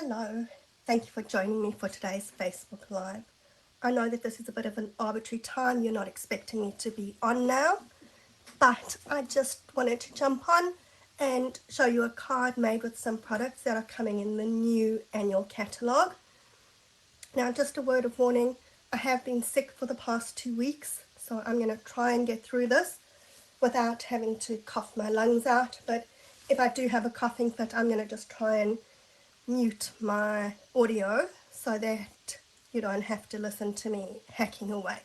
Hello, thank you for joining me for today's Facebook Live. I know that this is a bit of an arbitrary time, you're not expecting me to be on now, but I just wanted to jump on and show you a card made with some products that are coming in the new annual catalogue. Now, just a word of warning, I have been sick for the past 2 weeks, so I'm going to try and get through this without having to cough my lungs out, but if I do have a coughing fit, I'm going to just try and mute my audio so that you don't have to listen to me hacking away.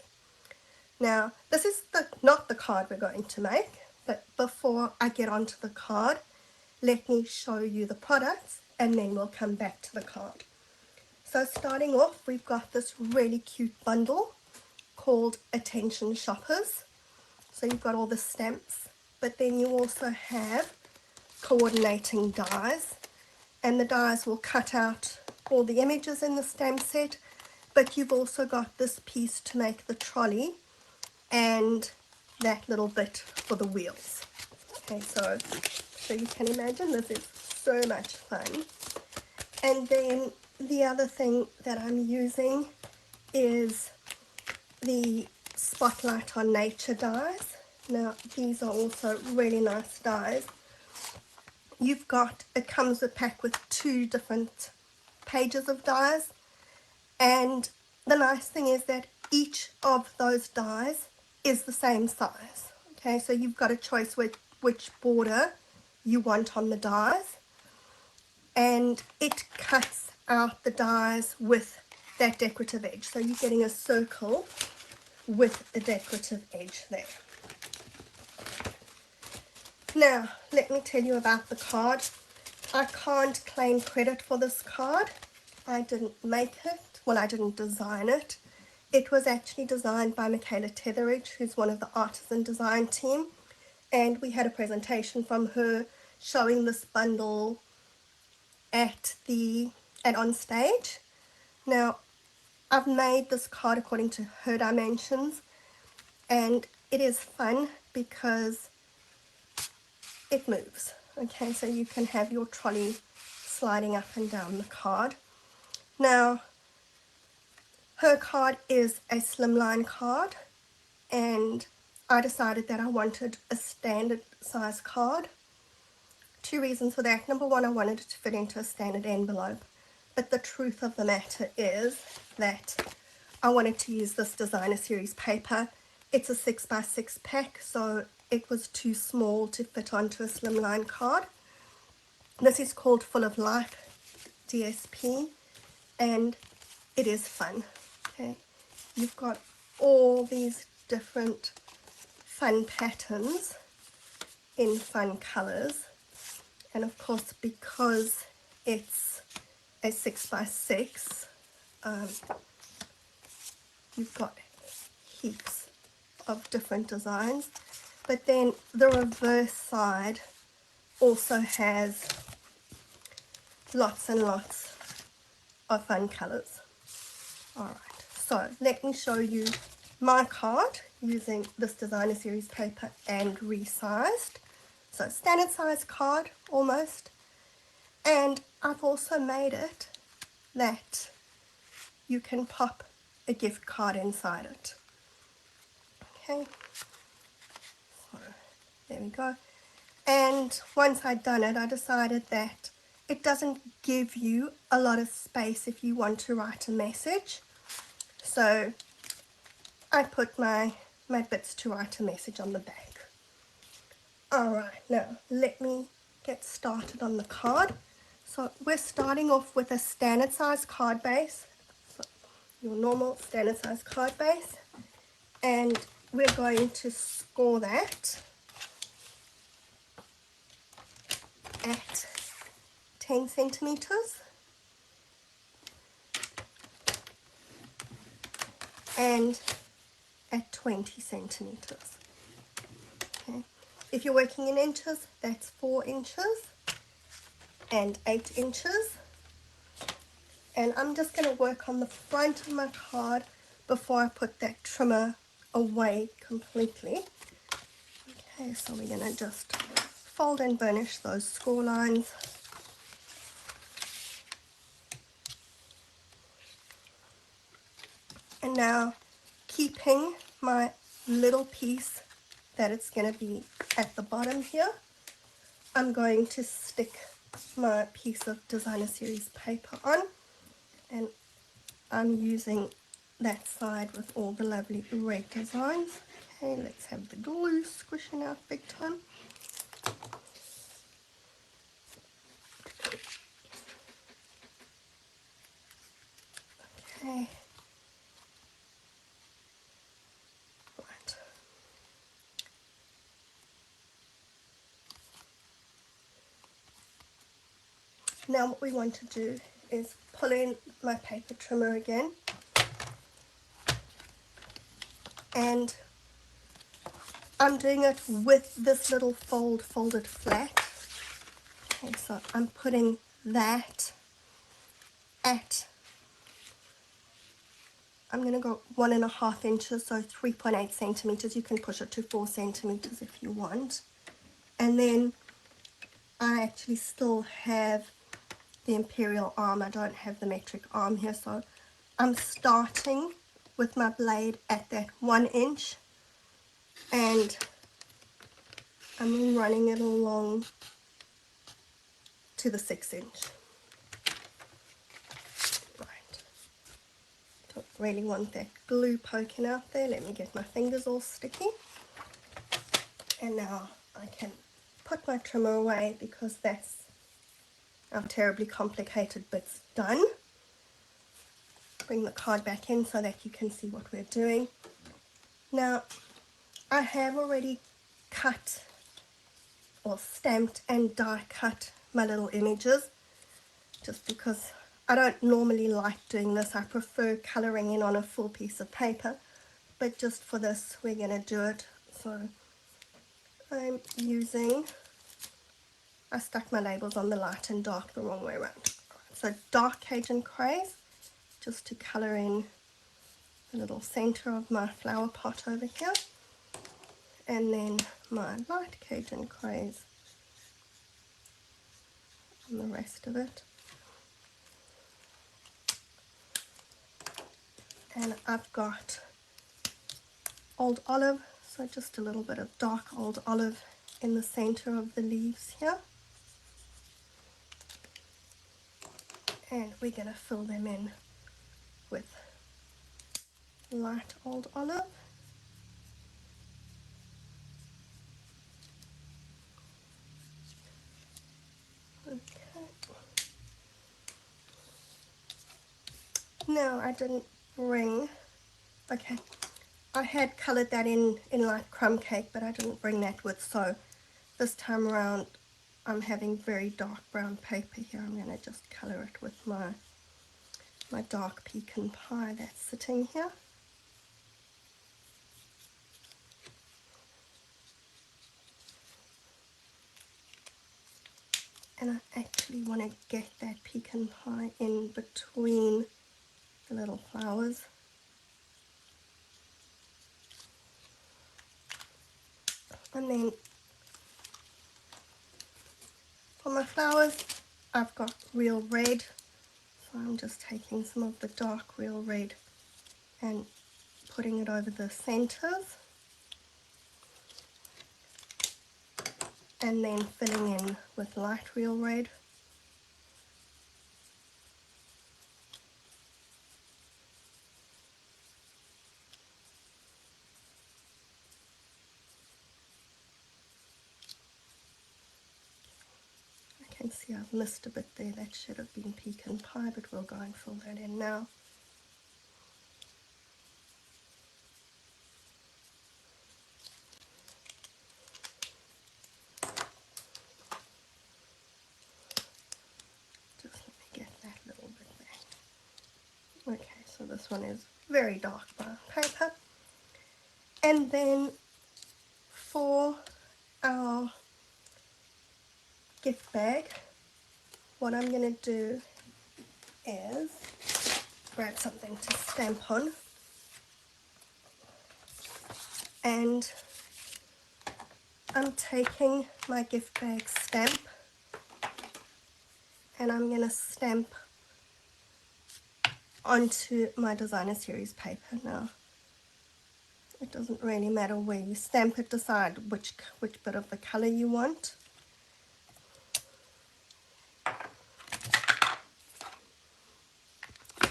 Now, this is not the card we're going to make, but before I get onto the card, let me show you the products and then we'll come back to the card. So starting off, we've got this really cute bundle called Attention Shoppers. So you've got all the stamps, but then you also have coordinating dies, and the dies will cut out all the images in the stamp set, but you've also got this piece to make the trolley and that little bit for the wheels. Okay, so you can imagine this is so much fun. And then the other thing that I'm using is the Spotlight on Nature dies. Now these are also really nice dies. It comes a pack with 2 different pages of dies, and the nice thing is that each of those dies is the same size. Okay, so you've got a choice with which border you want on the dies, and it cuts out the dies with that decorative edge, so you're getting a circle with a decorative edge there. Now, let me tell you about the card. I can't claim credit for this card. I didn't make it. Well, I didn't design it. It was actually designed by Michaela Tetheridge, who's one of the artisan design team. And we had a presentation from her showing this bundle at on stage. Now, I've made this card according to her dimensions, and it is fun because it moves. Okay, so you can have your trolley sliding up and down the card. Now, her card is a slimline card, and I decided that I wanted a standard size card. 2 reasons for that. Number one, I wanted it to fit into a standard envelope, but the truth of the matter is that I wanted to use this designer series paper. It's a 6x6 pack, so it was too small to fit onto a slimline card. This is called Full of Life DSP, and it is fun. Okay, you've got all these different fun patterns in fun colors, and of course because it's a 6x6, you've got heaps of different designs. But then the reverse side also has lots and lots of fun colors. Alright, so let me show you my card using this designer series paper and resized. So standard size card almost, and I've also made it that you can pop a gift card inside it. Okay, so there we go. And once I'd done it, I decided that it doesn't give you a lot of space if you want to write a message. So I put my bits to write a message on the back. Alright, now let me get started on the card. So we're starting off with a standard size card base, so your normal standard size card base, and we're going to score that at 10 centimeters and at 20 centimeters. Okay. If you're working in inches, that's 4 inches and 8 inches. And I'm just going to work on the front of my card before I put that trimmer away completely. Okay, so we're going to just fold and burnish those score lines. And now, keeping my little piece that it's going to be at the bottom here, I'm going to stick my piece of designer series paper on, and I'm using that side with all the lovely red designs. Okay, let's have the glue squishing out big time. Okay, right. Now what we want to do is pull in my paper trimmer again, and I'm doing it with this little folded flat. Okay, so I'm putting that at, I'm going to go 1.5 inches, so 3.8 centimeters. You can push it to 4 centimeters if you want. And then I actually still have the imperial arm. I don't have the metric arm here, so I'm starting with my blade at that 1 inch, and I'm running it along to the 6 inch. Right. Don't really want that glue poking out there. Let me get my fingers all sticky. And now I can put my trimmer away because that's our terribly complicated bits done. Bring the card back in so that you can see what we're doing. Now, I have already cut or stamped and die cut my little images, just because I don't normally like doing this. I prefer colouring in on a full piece of paper, but just for this we're going to do it. So I'm using, I stuck my labels on the light and dark the wrong way around. So dark Cajun Craze, just to colour in the little centre of my flower pot over here. And then my light Cajun Craze on the rest of it. And I've got Old Olive, so just a little bit of dark Old Olive in the centre of the leaves here. And we're going to fill them in with light Old Olive. Okay. Now I didn't bring, okay, I had coloured that in light crumb cake, but I didn't bring that with, so this time around I'm having very dark brown paper here. I'm going to just colour it with my dark pecan pie that's sitting here. And I actually want to get that pecan pie in between the little flowers. And then for my flowers, I've got real red. So I'm just taking some of the dark real red and putting it over the centers. And then filling in with light real red. I can see I've missed a bit there. That should have been pecan pie, but we'll go and fill that in now. Just let me get that little bit there. Okay, so this one is very dark brown paper. And then for our gift bag, what I'm going to do is grab something to stamp on, and I'm taking my gift bag stamp and I'm going to stamp onto my designer series paper. Now, it doesn't really matter where you stamp it, decide which bit of the color you want.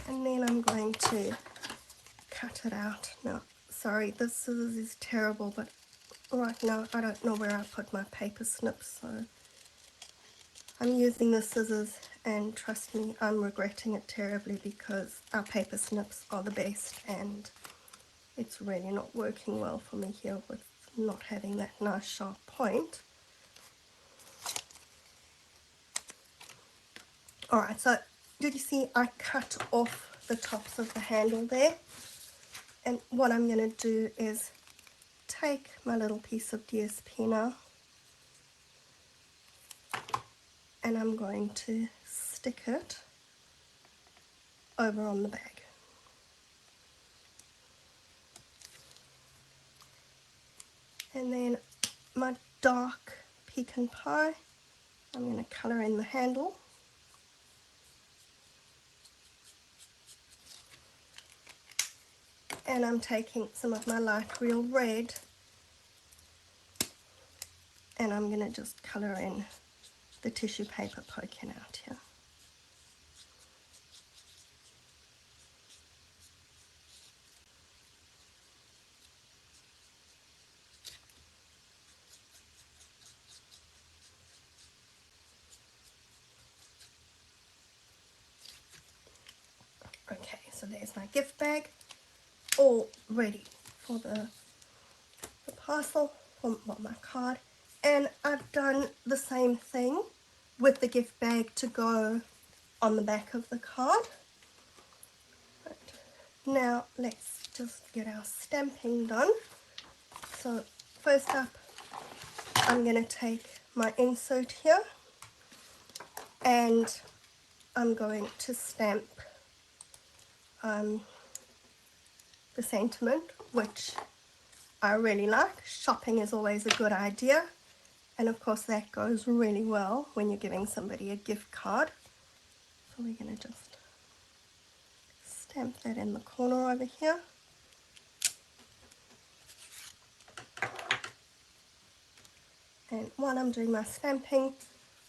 And then I'm going to cut it out. Now, sorry, this scissors is terrible, but right now I don't know where I put my paper snips, so I'm using the scissors, and trust me, I'm regretting it terribly because our paper snips are the best, and it's really not working well for me here with not having that nice sharp point. Alright, so did you see I cut off the tops of the handle there? And what I'm going to do is take my little piece of DSP now, and I'm going to stick it over on the bag. And then my dark pecan pie, I'm going to colour in the handle. And I'm taking some of my light real red, and I'm going to just colour in the tissue paper poking out here. Okay, so there's my gift bag, all ready for the parcel, for my card. And I've done the same thing with the gift bag to go on the back of the card. Right. Now let's just get our stamping done. So first up, I'm going to take my insert here, and I'm going to stamp the sentiment, which I really like. Shopping is always a good idea, and of course that goes really well when you're giving somebody a gift card. So we're going to just stamp that in the corner over here. And while I'm doing my stamping,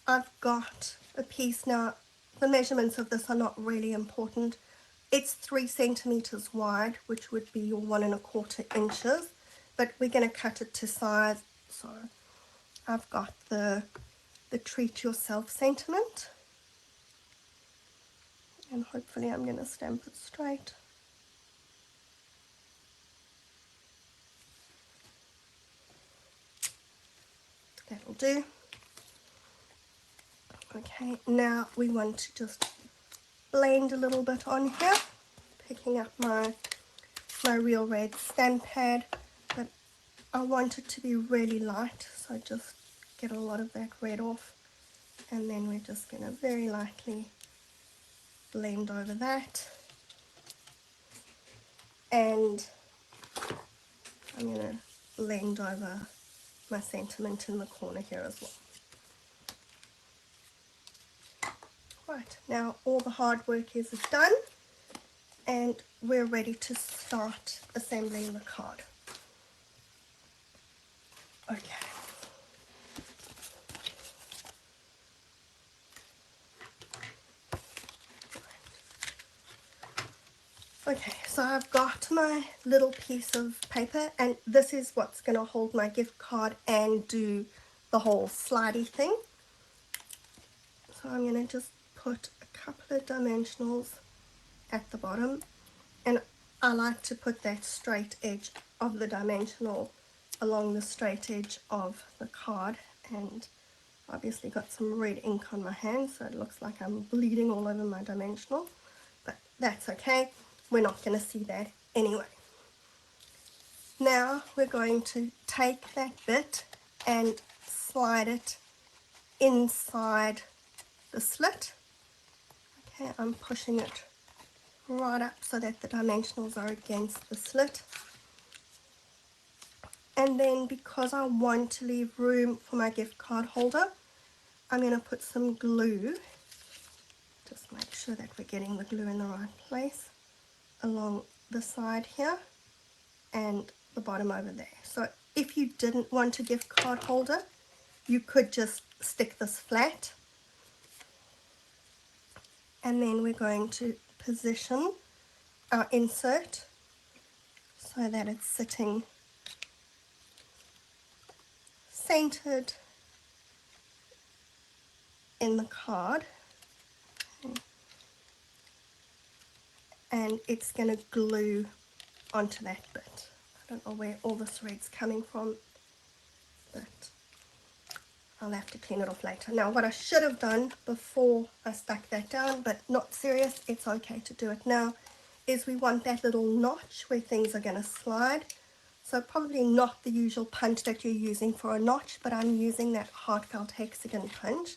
I've got a piece. Now, the measurements of this are not really important. It's 3 centimeters wide, which would be your 1 1/4 inches, but we're going to cut it to size. So I've got the treat yourself sentiment, and hopefully I'm going to stamp it straight. That'll do. Okay, now we want to just blend a little bit on here, picking up my real red stamp pad, but I want it to be really light, so just get a lot of that red off, and then we're just going to very lightly blend over that, and I'm going to blend over my sentiment in the corner here as well. Right, now all the hard work is done, and we're ready to start assembling the card. Okay. Okay, so I've got my little piece of paper, and this is what's going to hold my gift card and do the whole slidey thing. So I'm going to just put a couple of dimensionals at the bottom, and I like to put that straight edge of the dimensional along the straight edge of the card, and obviously got some red ink on my hand, so it looks like I'm bleeding all over my dimensional, but that's okay. We're not going to see that anyway. Now we're going to take that bit and slide it inside the slit. Okay, I'm pushing it right up so that the dimensionals are against the slit. And then, because I want to leave room for my gift card holder, I'm going to put some glue. Just make sure that we're getting the glue in the right place. along the side here and the bottom over there. So if you didn't want a gift card holder, you could just stick this flat, and then we're going to position our insert so that it's sitting centered in the card, and it's going to glue onto that bit. I don't know where all this red's coming from, but I'll have to clean it off later. Now, what I should have done before I stuck that down, but not serious, it's okay to do it now, is we want that little notch where things are going to slide. So probably not the usual punch that you're using for a notch, but I'm using that heartfelt hexagon punch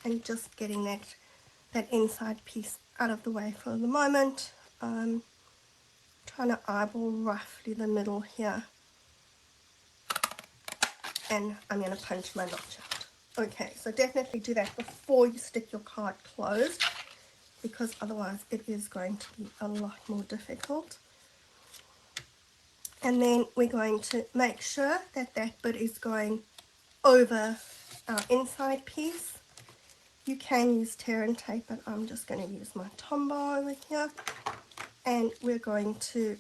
and just getting that inside piece out of the way for the moment. Trying to eyeball roughly the middle here, and I'm going to punch my notch out. Okay, so definitely do that before you stick your card closed, because otherwise it is going to be a lot more difficult. And then we're going to make sure that that bit is going over our inside piece. You can use tear and tape, but I'm just going to use my Tombow over here, and we're going to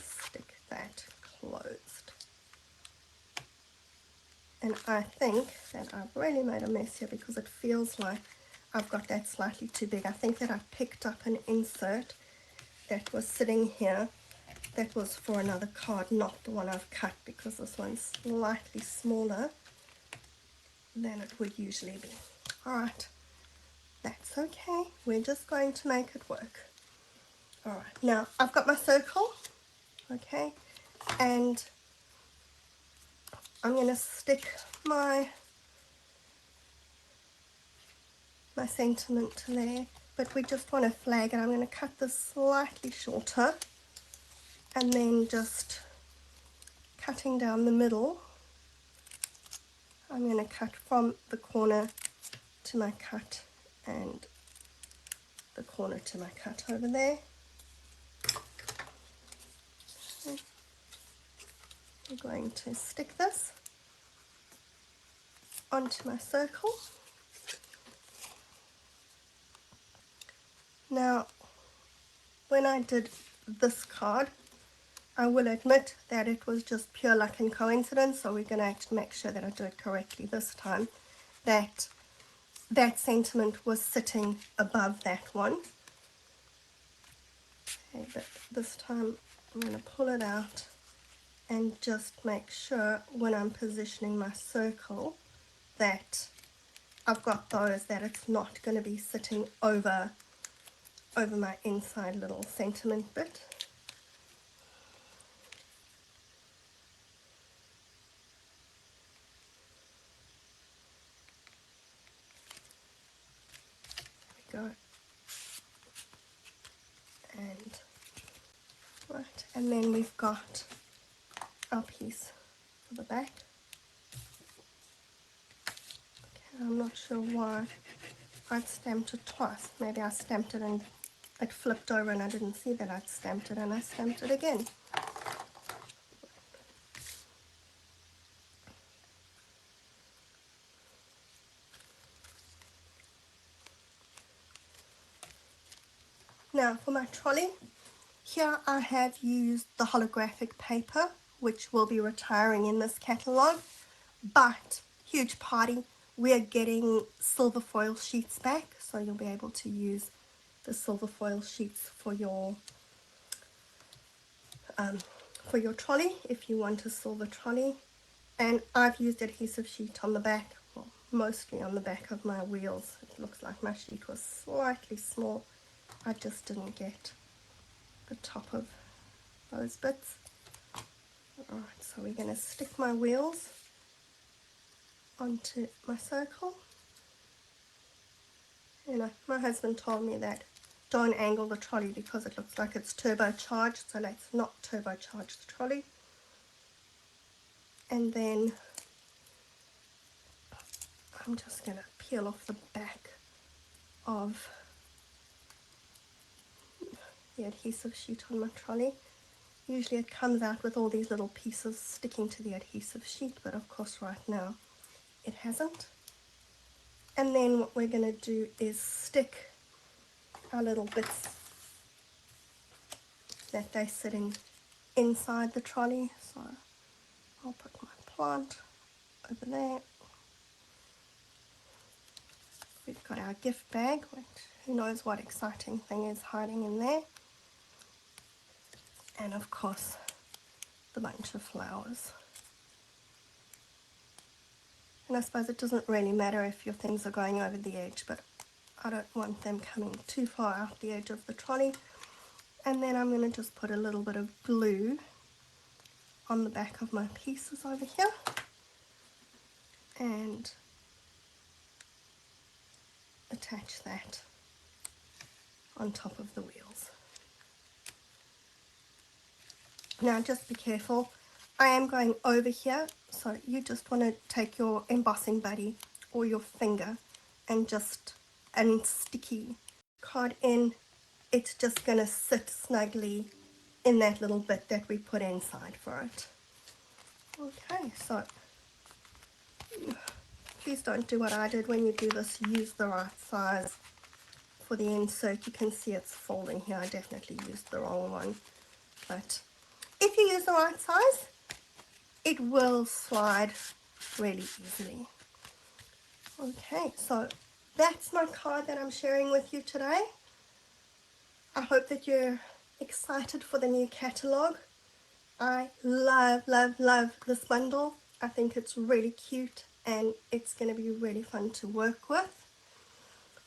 stick that closed. And I think that I've really made a mess here because it feels like I've got that slightly too big. I think that I picked up an insert that was sitting here that was for another card, not the one I've cut, because this one's slightly smaller than it would usually be. Alright, that's okay. We're just going to make it work. Alright, now I've got my circle, okay, and I'm going to stick my sentiment to there, but we just want to flag it. I'm going to cut this slightly shorter, and then just cutting down the middle, I'm going to cut from the corner to my cut and the corner to my cut over there. Okay. I'm going to stick this onto my circle. Now, when I did this card, I will admit that it was just pure luck and coincidence, so we're going to have to make sure that I do it correctly this time, that that sentiment was sitting above that one. Okay, but this time I'm going to pull it out and just make sure when I'm positioning my circle that I've got those, that it's not going to be sitting over my inside little sentiment bit. There we go. And right, and then we've got our piece for the back. Okay, I'm not sure why I'd stamped it twice. Maybe I stamped it and it flipped over and I didn't see that I'd stamped it, and I stamped it again. Now for my trolley, here I have used the holographic paper, which will be retiring in this catalogue, but huge party, we're getting silver foil sheets back, so you'll be able to use the silver foil sheets for your trolley if you want a silver trolley. And I've used adhesive sheet on the back, well, mostly on the back of my wheels. It looks like my sheet was slightly small. I just didn't get the top of those bits. Alright, so we're going to stick my wheels onto my circle. You know, my husband told me that don't angle the trolley because it looks like it's turbocharged, so let's not turbocharge the trolley. And then I'm just going to peel off the back of the adhesive sheet on my trolley. Usually it comes out with all these little pieces sticking to the adhesive sheet, but of course right now it hasn't. And then what we're going to do is stick our little bits that they're sitting inside the trolley. So I'll put my plant over there. We've got our gift bag, which who knows what exciting thing is hiding in there. And of course, the bunch of flowers. And I suppose it doesn't really matter if your things are going over the edge, but I don't want them coming too far out the edge of the trolley. And then I'm going to just put a little bit of glue on the back of my pieces over here. And attach that on top of the wheels. Now just be careful. I am going over here, so you just want to take your embossing buddy or your finger and sticky card in. It's just going to sit snugly in that little bit that we put inside for it. Okay, so please don't do what I did when you do this. Use the right size for the insert. You can see it's folding here. I definitely used the wrong one, but if you use the right size, it will slide really easily. Okay, so that's my card that I'm sharing with you today. I hope that you're excited for the new catalog. I love, love, love this bundle. I think it's really cute and it's going to be really fun to work with.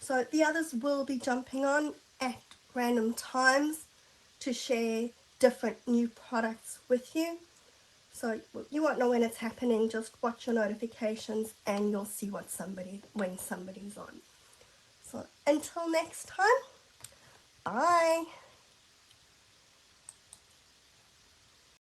So the others will be jumping on at random times to share different new products with you. So you won't know when it's happening, just watch your notifications and you'll see when somebody's on. So until next time, bye.